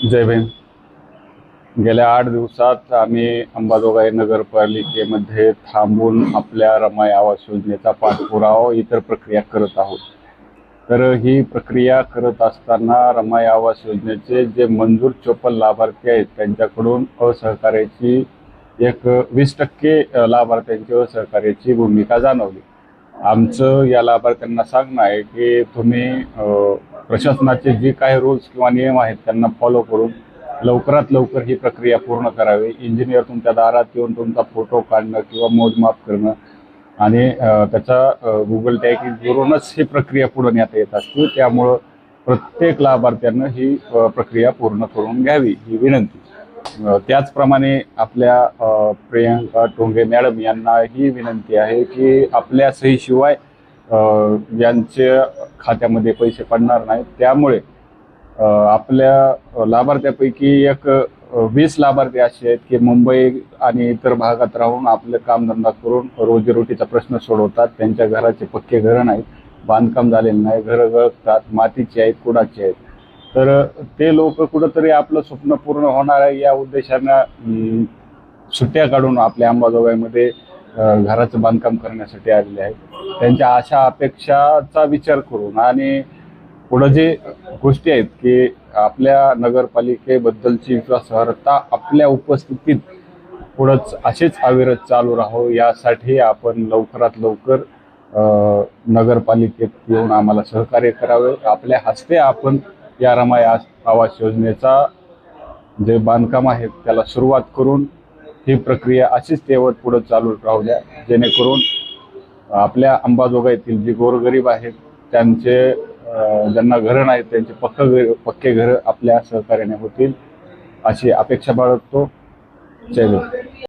जय भीम. गेल्या 8 दिवसात आम्ही अंबाजोगाई नगरपालिकेमध्ये थांबून आपल्या रमाई आवास योजनेचा पाठपुरावा इतर प्रक्रिया करत आहोत. तर ही प्रक्रिया करत असताना रमाई आवास योजनेचे जे मंजूर 54 लाभार्थी आहेत त्यांच्याकडून असहकार्याची 20% लाभार्थ्यांची असहकार्याची भूमिका जाणवली. आमचं या लाभार्थ्यांना सांगणं आहे की तुम्ही प्रशासनाचे जे काही रूल्स किंवा नियम आहेत त्यांना फॉलो करून लवकरात लवकर ही प्रक्रिया पूर्ण करावी. इंजिनियर तुमच्या दारात येऊन तुमचा फोटो काढणं किंवा मोजमाप करणं आणि त्याचा गुगल टॅगिंग करूनच ही प्रक्रिया पुढे नेता येत असते. त्यामुळं प्रत्येक लाभार्थ्यांना ही प्रक्रिया पूर्ण करून घ्यावी ही विनंती. त्याचप्रमाणे आपल्या प्रियंका टोंगे मॅडम यांना ही विनंती आहे की आपल्या सहीशिवाय यांच्या खात्यामध्ये पैसे पडणार नाहीत. त्यामुळे आपल्या लाभार्थ्यापैकी 20 लाभार्थी असे आहेत की मुंबई आणि इतर भागात राहून आपलं कामधंदा करून रोजीरोटीचा प्रश्न सोडवतात. त्यांच्या घराचे पक्के घरं नाहीत, बांधकाम झालेलं नाही, घरं गळतात, मातीची आहेत, कुडाची आहेत. तर ते लोक कुठंतरी आपलं स्वप्न पूर्ण होणार आहे या उद्देशानं सुट्ट्या काढून आपल्या अंबाजोगाईमध्ये घराचं बांधकाम करण्यासाठी आलेले आहेत. त्यांच्या आशा अपेक्षाचा विचार करून आणि पुढं जे गोष्टी आहेत की आपल्या नगरपालिकेबद्दलची विश्वासार्हता आपल्या उपस्थितीत पुढंच असेच अविरत चालू राहो यासाठी आपण लवकरात लवकर नगरपालिकेत येऊन आम्हाला सहकार्य करावे. आपल्या हस्ते आपण या रमाई आवास योजनेचा जे बांधकाम आहे त्याला सुरुवात करून ही प्रक्रिया अशीच तेवढ पुढे चालू राहू द्या, जेणेकरून आपल्या अंबाजोगाईतील जे गोरगरीब आहेत त्यांचे ज्यांना घरं नाहीत त्यांचे पक्के घरं आपल्या सहकार्याने होतील अशी अपेक्षा बाळगतो. जय भीम.